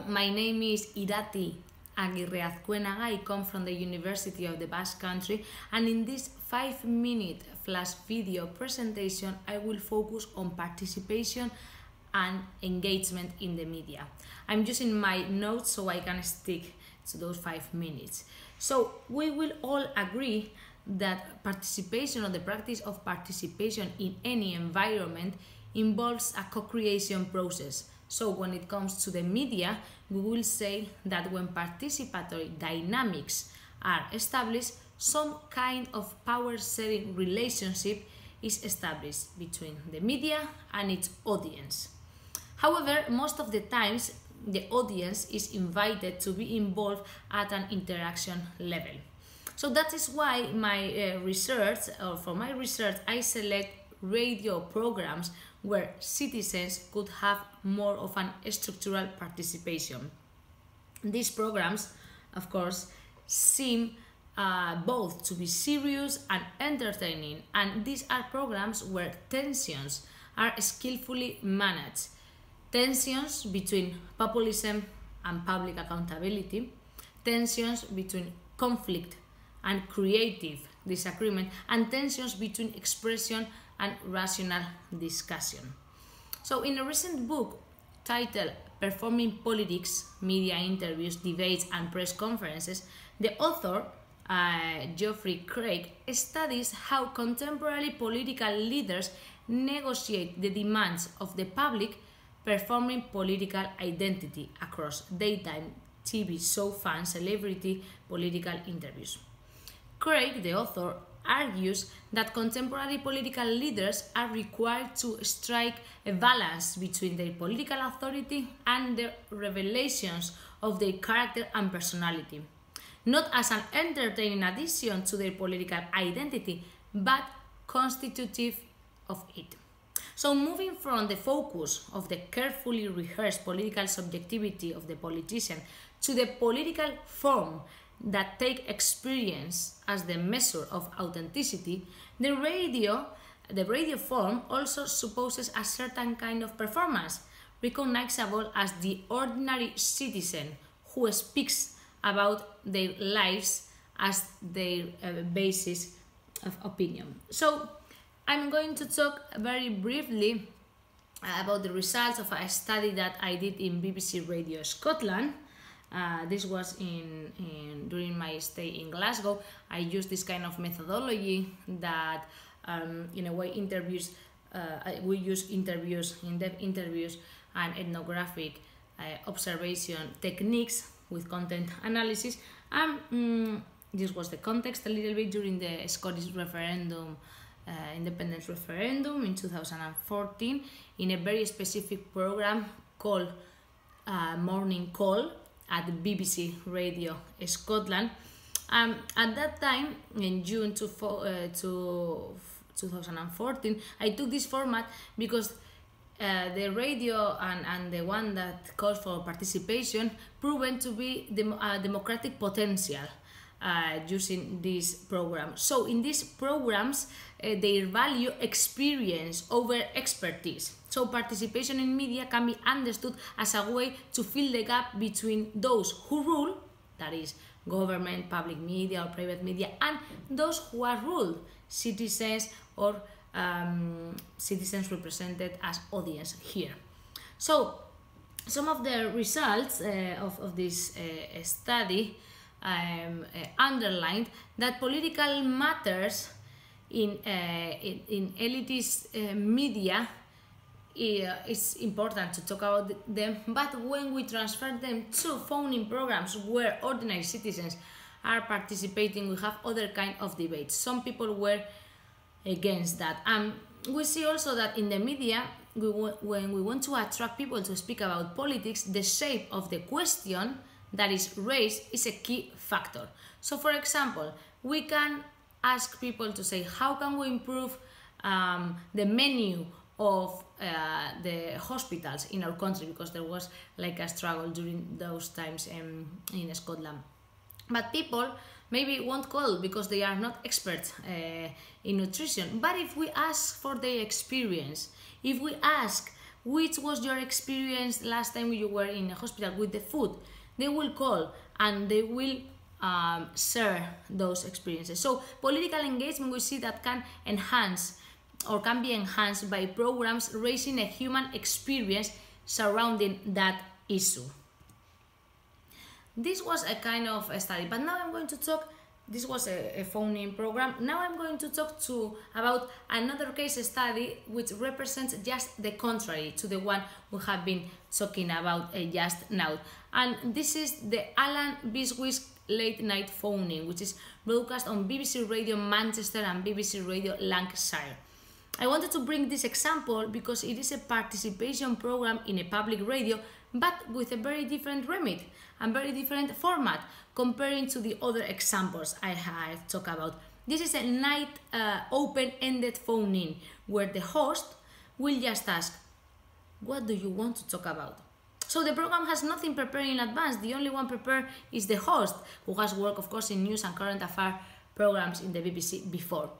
My name is Irati Aguirre-Azcuenaga. I come from the University of the Basque Country, and in this 5-minute flash video presentation I will focus on participation and engagement in the media. I'm using my notes so I can stick to those 5 minutes. So we will all agree that participation, or the practice of participation in any environment, involves a co-creation process. So when it comes to the media, we will say that when participatory dynamics are established, some kind of power-sharing relationship is established between the media and its audience. However, most of the times the audience is invited to be involved at an interaction level. So that is why for my research, I select radio programs where citizens could have more of an structural participation. These programs, of course, seem both to be serious and entertaining, and these are programs where tensions are skillfully managed. Tensions between populism and public accountability, tensions between conflict and creative disagreement, and tensions between expression and rational discussion. So in a recent book titled Performing Politics, Media Interviews, Debates and Press Conferences, the author, Geoffrey Craig, studies how contemporary political leaders negotiate the demands of the public, performing political identity across daytime TV show, fan, celebrity, political interviews. Craig, the author, argues that contemporary political leaders are required to strike a balance between their political authority and the revelations of their character and personality, not as an entertaining addition to their political identity, but constitutive of it. So moving from the focus of the carefully rehearsed political subjectivity of the politician to the political form that take experience as the measure of authenticity, the radio form also supposes a certain kind of performance, recognizable as the ordinary citizen who speaks about their lives as their basis of opinion. So I'm going to talk very briefly about the results of a study that I did in BBC Radio Scotland. This was during my stay in Glasgow. I used this kind of methodology that, in a way, we use interviews, in-depth interviews, and ethnographic observation techniques with content analysis. And this was the context a little bit during the Scottish referendum, independence referendum in 2014, in a very specific program called Morning Call at the BBC Radio Scotland. At that time, in June 2014, I took this format because the radio and the one that calls for participation proven to be democratic potential using this program. So in these programs, they value experience over expertise. So participation in media can be understood as a way to fill the gap between those who rule, that is government, public media or private media, and those who are ruled, citizens or citizens represented as audience here. So some of the results of this study underlined that political matters in elitist media, it's important to talk about them, but when we transfer them to phone-in programs where ordinary citizens are participating, we have other kind of debates. Some people were against that. We see also that in the media, when we want to attract people to speak about politics, the shape of the question that is raised is a key factor. So for example, we can ask people to say, how can we improve the menu of the hospitals in our country, because there was like a struggle during those times in Scotland. But people maybe won't call because they are not experts in nutrition. But if we ask for their experience, if we ask which was your experience last time you were in a hospital with the food. They will call and they will share those experiences. So political engagement, we see that can enhance or can be enhanced by programs raising a human experience surrounding that issue. This was a kind of a study, but now I'm going to talk, this was a phone-in program. Now I'm going to talk about another case study which represents just the contrary to the one we have been talking about just now. And this is the Alan Biswick's late night phone-in, which is broadcast on BBC Radio Manchester and BBC Radio Lancashire. I wanted to bring this example because it is a participation program in a public radio, but with a very different remit and very different format comparing to the other examples I have talked about. This is a night open-ended phone-in where the host will just ask, what do you want to talk about? So the program has nothing prepared in advance. The only one prepared is the host, who has worked, of course, in news and current affairs programs in the BBC before.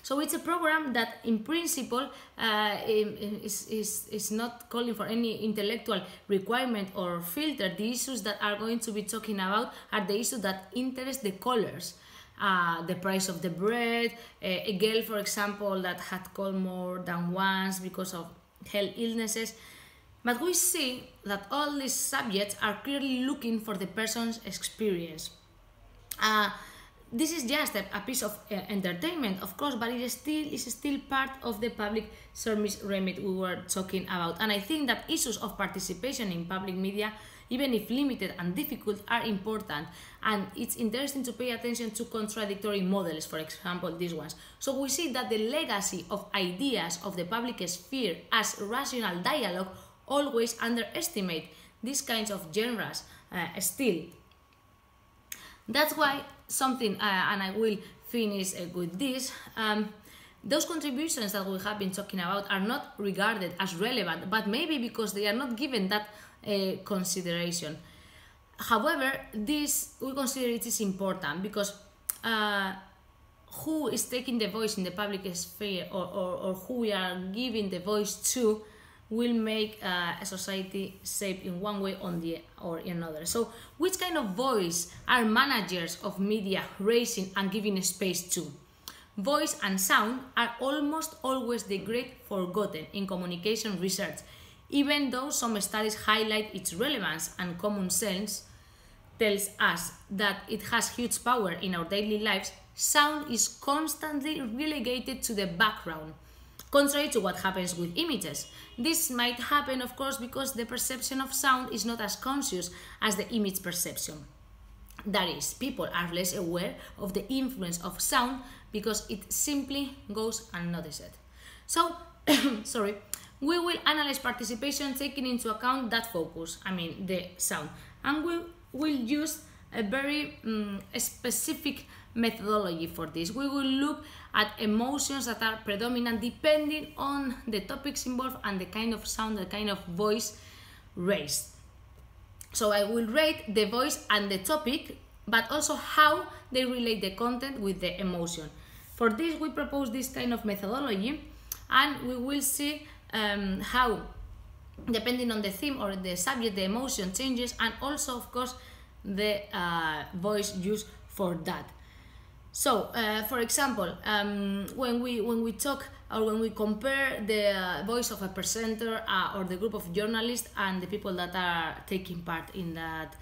So it's a program that, in principle, is not calling for any intellectual requirement or filter. The issues that are going to be talking about are the issues that interest the callers. The price of the bread, a girl, for example, that had called more than once because of health illnesses. But we see that all these subjects are clearly looking for the person's experience. This is just a piece of entertainment, of course, but it is still part of the public service remit we were talking about. And I think that issues of participation in public media, even if limited and difficult, are important. And it's interesting to pay attention to contradictory models, for example, these ones. So we see that the legacy of ideas of the public sphere as rational dialogue always underestimate these kinds of genres still. That's why something, and I will finish with this, those contributions that we have been talking about are not regarded as relevant, but maybe because they are not given that consideration. However, this, we consider it is important because who is taking the voice in the public sphere, or who we are giving the voice to, will make a society safe in one way or another. So which kind of voice are managers of media raising and giving space to? Voice and sound are almost always the great forgotten in communication research, even though some studies highlight its relevance, and common sense tells us that it has huge power in our daily lives. Sound is constantly relegated to the background, contrary to what happens with images. This might happen, of course, because the perception of sound is not as conscious as the image perception. That is, people are less aware of the influence of sound because it simply goes unnoticed. So, sorry, we will analyze participation taking into account that focus, the sound, and we will use a very specific methodology for this. We will look at emotions that are predominant depending on the topics involved and the kind of sound, the kind of voice raised. So I will rate the voice and the topic, but also how they relate the content with the emotion. For this, we propose this kind of methodology, and we will see how, depending on the theme or the subject, the emotion changes, and also, of course, the voice used for that. So, for example, when we talk or when we compare the voice of a presenter or the group of journalists and the people that are taking part in that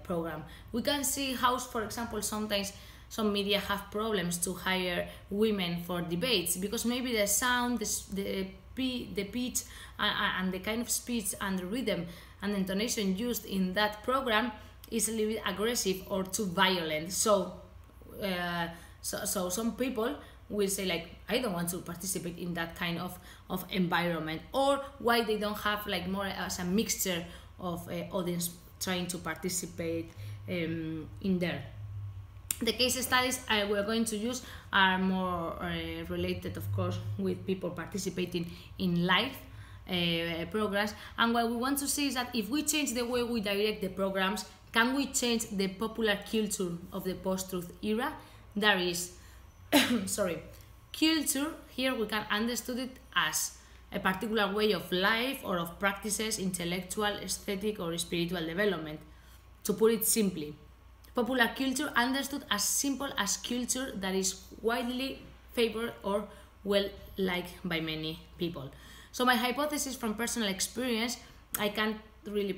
program, we can see how, for example, sometimes some media have problems to hire women for debates because maybe the sound, the pitch, and the kind of speech and the rhythm and intonation used in that program is a little bit aggressive or too violent. So some people will say, like, I don't want to participate in that kind of environment, or why they don't have like more as a mixture of audience trying to participate in there. The case studies we're going to use are more related, of course, with people participating in live programs, and what we want to see is that if we change the way we direct the programs, can we change the popular culture of the post-truth era? There is, sorry, culture, here we can understand it as a particular way of life or of practices, intellectual, aesthetic, or spiritual development. To put it simply, popular culture understood as simple as culture that is widely favored or well liked by many people. So my hypothesis from personal experience, I can't really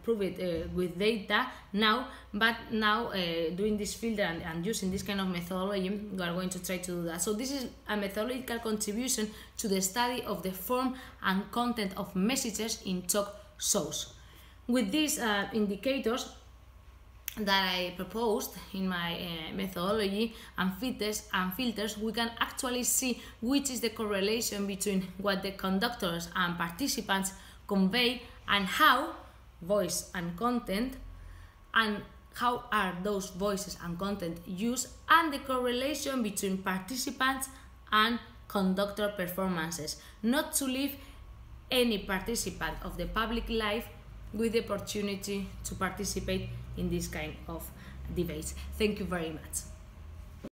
prove it with data now, but now doing this filter and using this kind of methodology, we are going to try to do that. So this is a methodological contribution to the study of the form and content of messages in talk shows. With these indicators that I proposed in my methodology and filters, we can actually see which is the correlation between what the conductors and participants convey and how voice and content, and how are those voices and content used, and the correlation between participants and conductor performances, not to leave any participant of the public life with the opportunity to participate in this kind of debates. Thank you very much.